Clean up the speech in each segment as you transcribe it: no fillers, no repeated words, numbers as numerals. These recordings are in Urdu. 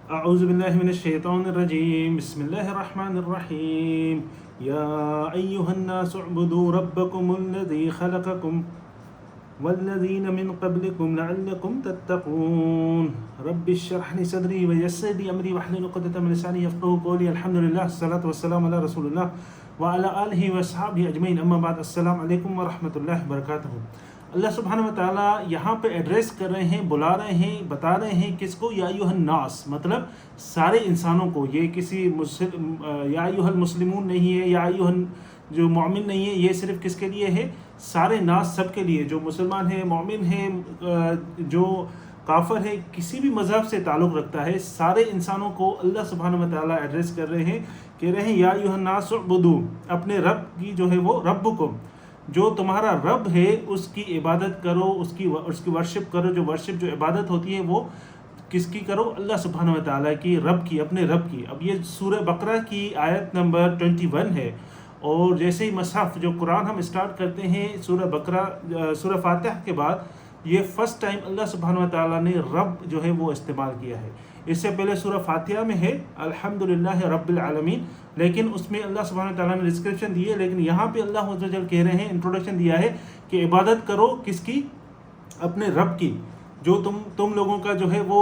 اعوذ باللہ من الشیطان الرجیم بسم اللہ الرحمن الرحیم یا ایہا الناس اعبدوا ربکم الذی خلقکم والذین من قبلکم لعلکم تتقون رب اشرح لی صدری ویسر لی امری واحلل عقدۃ من لسانی یفقہوا قولی الحمدللہ الصلاۃ والسلام علی رسول اللہ وعلی آلہ واصحابہ اجمعین اما بعد السلام علیکم ورحمۃ اللہ وبرکاتہ۔ اللہ سبحانہ و تعالیٰ یہاں پہ ایڈریس کر رہے ہیں، بلا رہے ہیں، بتا رہے ہیں کس کو؟ یا ایھا الناس، مطلب سارے انسانوں کو۔ یہ کسی یا ایھا المسلمون نہیں ہے، یا ایھا جو مومن نہیں ہے، یہ صرف کس کے لیے ہے؟ سارے ناس، سب کے لیے، جو مسلمان ہیں، مومن ہیں، جو کافر ہے، کسی بھی مذہب سے تعلق رکھتا ہے، سارے انسانوں کو اللہ سبحانہ و تعالیٰ ایڈریس کر رہے ہیں، کہہ رہے ہیں یا ایھا الناس اعبدوا، اپنے رب کی جو ہے وہ ربکم، جو تمہارا رب ہے اس کی عبادت کرو، اس کی ورشپ کرو۔ جو ورشپ، جو عبادت ہوتی ہے وہ کس کی کرو؟ اللہ سبحانہ و تعالیٰ کی، رب کی، اپنے رب کی۔ اب یہ سورہ بقرہ کی آیت نمبر 21 ہے، اور جیسے ہی مصحف جو قرآن ہم اسٹارٹ کرتے ہیں سورہ بقرہ، سورہ فاتحہ کے بعد، یہ فرسٹ ٹائم اللہ سبحانہ و تعالیٰ نے رب جو ہے وہ استعمال کیا ہے۔ اس سے پہلے سورہ فاتحہ میں ہے الحمدللہ رب العالمین، لیکن اس میں اللہ سبحانہ و تعالیٰ نے ڈسکرپشن دی ہے، لیکن یہاں پہ اللہ عز و جل کہہ رہے ہیں، انٹروڈکشن دیا ہے کہ عبادت کرو کس کی؟ اپنے رب کی، جو تم لوگوں کا جو ہے وہ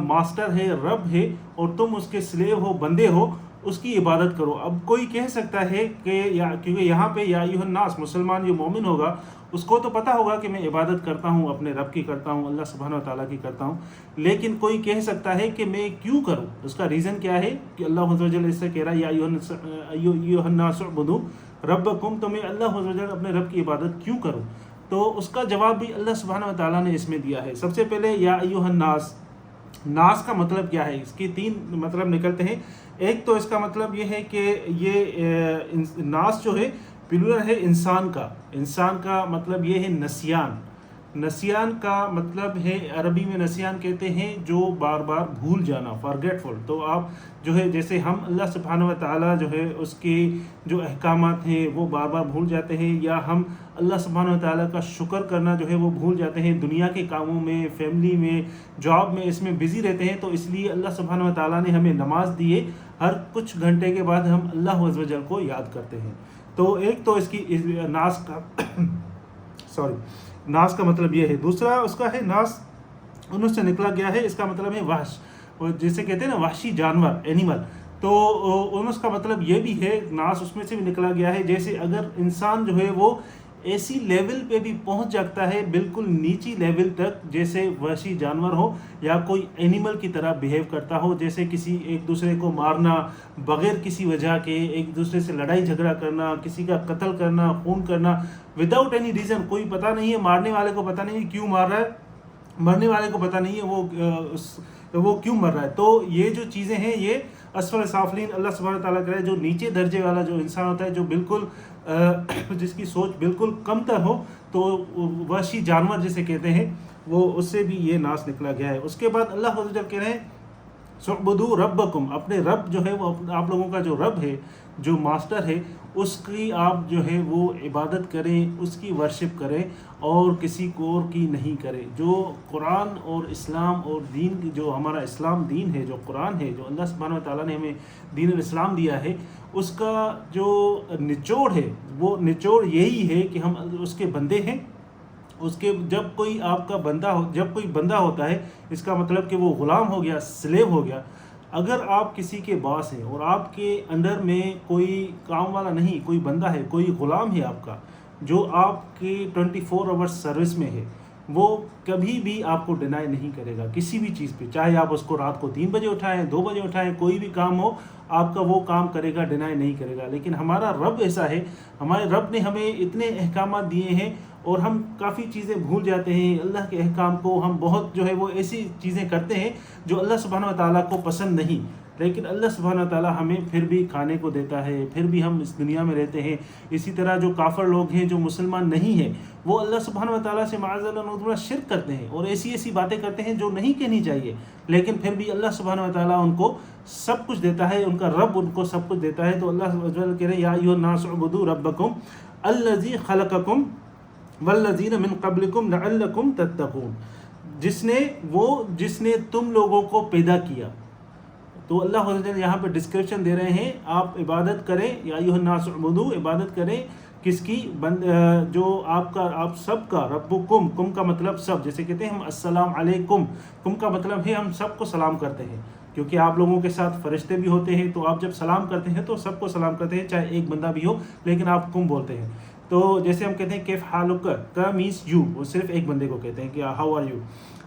ماسٹر ہے، رب ہے، اور تم اس کے سلیو ہو، بندے ہو، اس کی عبادت کرو۔ اب کوئی کہہ سکتا ہے کہ کیونکہ یہاں پہ یا ایھا الناس، مسلمان جو مومن ہوگا اس کو تو پتہ ہوگا کہ میں عبادت کرتا ہوں، اپنے رب کی کرتا ہوں، اللہ سبحانہ و تعالیٰ کی کرتا ہوں، لیکن کوئی کہہ سکتا ہے کہ میں کیوں کروں؟ اس کا ریزن کیا ہے کہ اللہ عز و جل اس سے کہہ رہا ہے یا ایھا الناس اعبدوا ربکم، تو میں اللہ عز و جل اپنے رب کی عبادت کیوں کروں؟ تو اس کا جواب بھی اللہ سبحانہ و تعالیٰ نے اس میں دیا ہے۔ سب سے پہلے یا ایھا الناس، ناس کا مطلب کیا ہے؟ اس کی تین مطلب نکلتے ہیں۔ ایک تو اس کا مطلب یہ ہے کہ یہ ناس جو ہے پلورل ہے انسان کا۔ انسان کا مطلب یہ ہے نسیان۔ نسیان کا مطلب ہے، عربی میں نسیان کہتے ہیں جو بار بار بھول جانا، فارگیٹفل۔ تو آپ جو ہے جیسے ہم اللہ سبحانہ و تعالیٰ جو ہے اس کے جو احکامات ہیں وہ بار بار بھول جاتے ہیں، یا ہم اللہ سبحانہ و تعالیٰ کا شکر کرنا جو ہے وہ بھول جاتے ہیں، دنیا کے کاموں میں، فیملی میں، جاب میں، اس میں بزی رہتے ہیں، تو اس لیے اللہ سبحانہ و تعالیٰ نے ہمیں نماز دی ہے، ہر کچھ گھنٹے کے بعد ہم اللہ عز و جل کو یاد کرتے ہیں۔ تو ایک تو اس کی ناس کا ناس کا مطلب یہ ہے۔ دوسرا اس کا ہے ناس انہوں سے نکلا گیا ہے، اس کا مطلب ہے وحش، جسے کہتے ہیں نا وحشی جانور، اینیمل۔ تو انس کا مطلب یہ بھی ہے، ناس اس میں سے بھی نکلا گیا ہے۔ جیسے اگر انسان جو ہے وہ ایسی لیول پہ بھی پہنچ جاتا ہے، بالکل نیچی لیول تک، جیسے وحشی جانور ہو یا کوئی اینیمل کی طرح بیہیو کرتا ہو، جیسے کسی ایک دوسرے کو مارنا بغیر کسی وجہ کے، ایک دوسرے سے لڑائی جھگڑا کرنا، کسی کا قتل کرنا، خون کرنا وداؤٹ اینی ریزن، کوئی پتہ نہیں ہے، مارنے والے کو پتہ نہیں ہے کیوں مار رہا ہے، مرنے والے کو پتہ نہیں ہے وہ کیوں مر رہا ہے۔ تو یہ جو چیزیں ہیں یہ اسفل سافلین، اللہ سبحانہ تعالیٰ کرے جو نیچے درجے والا جو انسان ہوتا ہے، جو بالکل جس کی سوچ بالکل کم تر ہو، تو وحشی جانور جسے کہتے ہیں، وہ اس سے بھی یہ ناس نکلا گیا ہے۔ اس کے بعد اللہ عز و جل کہہ رہے ہیں سعبدوا ربکم، اپنے رب جو ہے وہ آپ لوگوں کا جو رب ہے، جو ماسٹر ہے، اس کی آپ جو ہے وہ عبادت کریں، اس کی ورشپ کریں، اور کسی کو اور کی نہیں کریں۔ جو قرآن اور اسلام اور دین کی، جو ہمارا اسلام دین ہے، جو قرآن ہے، جو اللہ سبحانہ و تعالیٰ نے ہمیں دین الاسلام دیا ہے، اس کا جو نچوڑ ہے، وہ نچوڑ یہی ہے کہ ہم اس کے بندے ہیں۔ اس کے جب کوئی آپ کا جب کوئی بندہ ہوتا ہے، اس کا مطلب کہ وہ غلام ہو گیا، سلیو ہو گیا۔ اگر آپ کسی کے باس ہیں اور آپ کے انڈر میں کوئی کام والا نہیں، کوئی بندہ ہے، کوئی غلام ہے آپ کا، جو آپ کی 24 آورس سروس میں ہے، وہ کبھی بھی آپ کو ڈینائی نہیں کرے گا کسی بھی چیز پہ، چاہے آپ اس کو رات کو 3 بجے اٹھائیں، 2 بجے اٹھائیں، کوئی بھی کام ہو، آپ کا وہ کام کرے گا، ڈینائی نہیں کرے گا۔ لیکن ہمارا رب ایسا ہے، ہمارے رب نے ہمیں اتنے احکامات دیے ہیں، اور ہم کافی چیزیں بھول جاتے ہیں اللہ کے احکام کو۔ ہم بہت جو ہے وہ ایسی چیزیں کرتے ہیں جو اللہ سبحانہ و تعالیٰ کو پسند نہیں، لیکن اللہ سبحانہ و تعالیٰ ہمیں پھر بھی کھانے کو دیتا ہے، پھر بھی ہم اس دنیا میں رہتے ہیں۔ اسی طرح جو کافر لوگ ہیں، جو مسلمان نہیں ہیں، وہ اللہ سبحانہ و تعالیٰ سے معاذ اللہ نعوذ باللہ شرک کرتے ہیں، اور ایسی باتیں کرتے ہیں جو نہیں کہنی چاہیے، لیکن پھر بھی اللہ سبحانہ و تعالیٰ ان کو سب کچھ دیتا ہے، ان کا رب ان کو سب کچھ دیتا ہے۔ تو اللہ وجل کہہ رہے ہیں یا ایھا الناس اعبدوا ربکم الذی خلقکم والذین من قبلکم لعلکم تتقون، جس نے تم لوگوں کو پیدا کیا، تو اللہ عز و جل یہاں پہ ڈسکرپشن دے رہے ہیں آپ عبادت کریں، یا ایھا الناس اعبدوا، عبادت کریں کس کی؟ جو آپ سب کا، ربکم، کم کا مطلب سب، جیسے کہتے ہیں ہم السلام علیکم، کم کا مطلب ہے ہم سب کو سلام کرتے ہیں، کیونکہ آپ لوگوں کے ساتھ فرشتے بھی ہوتے ہیں، تو آپ جب سلام کرتے ہیں تو سب کو سلام کرتے ہیں، چاہے ایک بندہ بھی ہو، لیکن آپ کم بولتے ہیں۔ تو جیسے ہم کہتے ہیں کیف حالک، کا مینس یو، وہ صرف ایک بندے کو کہتے ہیں کہ ہاؤ آر یو۔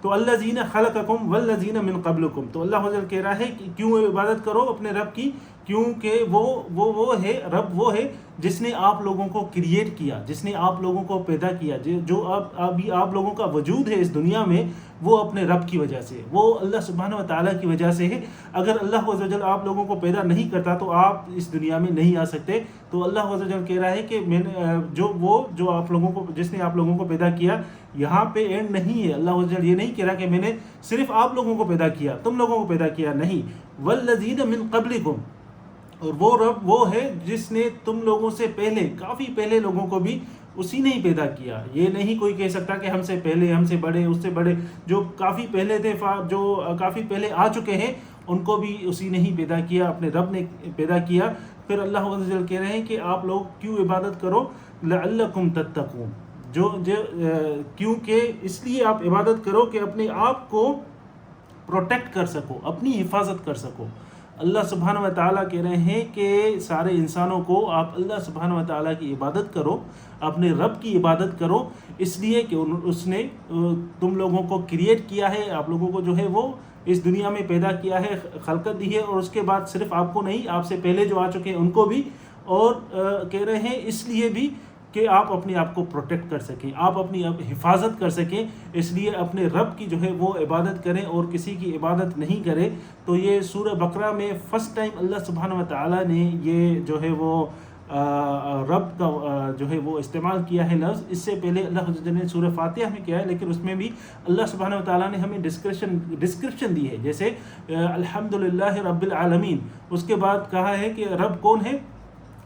تو الذین خلقکم والذین من قبلکم، تو اللہ عز و جل کہہ رہا ہے کہ کیوں عبادت کرو اپنے رب کی، کیونکہ وہ ہے، رب وہ ہے جس نے آپ لوگوں کو کریٹ کیا، جس نے آپ لوگوں کو پیدا کیا، جو ابھی آپ لوگوں کا وجود ہے اس دنیا میں، وہ اپنے رب کی وجہ سے، وہ اللہ سبحانہ و تعالیٰ کی وجہ سے ہے۔ اگر اللہ عز و جل آپ لوگوں کو پیدا نہیں کرتا تو آپ اس دنیا میں نہیں آ سکتے۔ تو اللہ عز و جل کہہ رہا ہے کہ میں نے جو آپ لوگوں کو، جس نے آپ لوگوں کو پیدا کیا، یہاں پہ اینڈ نہیں ہے۔ اللہ عز و جل یہ نہیں کہہ رہا کہ میں نے صرف آپ لوگوں کو پیدا کیا، تم لوگوں کو پیدا کیا، نہیں، والذین من قبلکم، اور وہ رب وہ ہے جس نے تم لوگوں سے پہلے، کافی پہلے لوگوں کو بھی اسی نے ہی پیدا کیا۔ یہ نہیں کوئی کہہ سکتا کہ ہم سے پہلے، ہم سے بڑے، اس سے بڑے، جو کافی پہلے تھے، جو کافی پہلے آ چکے ہیں، ان کو بھی اسی نے ہی پیدا کیا، اپنے رب نے پیدا کیا۔ پھر اللہ عز و جل کہہ رہے ہیں کہ آپ لوگ کیوں عبادت کرو، لعلکم تتقون، کیونکہ اس لیے آپ عبادت کرو کہ اپنے آپ کو پروٹیکٹ کر سکو، اپنی حفاظت کر سکو۔ اللہ سبحانہ و تعالیٰ کہہ رہے ہیں کہ سارے انسانوں کو آپ اللہ سبحانہ و تعالیٰ کی عبادت کرو، اپنے رب کی عبادت کرو، اس لیے کہ اس نے تم لوگوں کو کریٹ کیا ہے، آپ لوگوں کو جو ہے وہ اس دنیا میں پیدا کیا ہے، خلقت دی ہے، اور اس کے بعد صرف آپ کو نہیں، آپ سے پہلے جو آ چکے ہیں ان کو بھی، اور کہہ رہے ہیں اس لیے بھی کہ آپ اپنے آپ کو پروٹیکٹ کر سکیں، آپ اپنی حفاظت کر سکیں، اس لیے اپنے رب کی جو ہے وہ عبادت کریں اور کسی کی عبادت نہیں کریں۔ تو یہ سورہ بقرہ میں فرسٹ ٹائم اللہ سبحانہ و تعالیٰ نے یہ جو ہے وہ رب کا جو ہے وہ استعمال کیا ہے لفظ۔ اس سے پہلے اللہ عز و جل نے سورہ فاتحہ میں کیا ہے، لیکن اس میں بھی اللہ سبحانہ و تعالیٰ نے ہمیں ڈسکرپشن دی ہے، جیسے الحمدللہ رب العالمین، اس کے بعد کہا ہے کہ رب کون ہے؟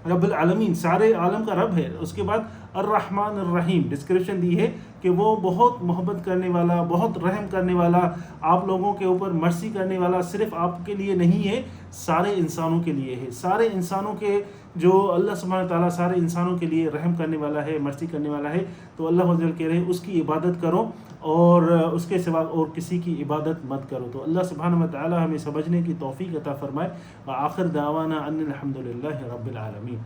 رب العالمین، سارے عالم کا رب ہے۔ اس کے بعد الرحمن الرحیم ڈسکرپشن دی ہے کہ وہ بہت محبت کرنے والا، بہت رحم کرنے والا، آپ لوگوں کے اوپر مرسی کرنے والا، صرف آپ کے لیے نہیں ہے، سارے انسانوں کے لیے ہے، سارے انسانوں کے، جو اللہ سبحانہ تعالیٰ سارے انسانوں کے لیے رحم کرنے والا ہے، مرسی کرنے والا ہے۔ تو اللہ عز و جل کہہ رہے ہیں اس کی عبادت کرو اور اس کے سوا اور کسی کی عبادت مت کرو۔ تو اللہ سبحانہ و تعالیٰ ہمیں سمجھنے کی توفیق عطا فرمائے۔ وآخر دعوانا ان الحمدللہ رب العالمین۔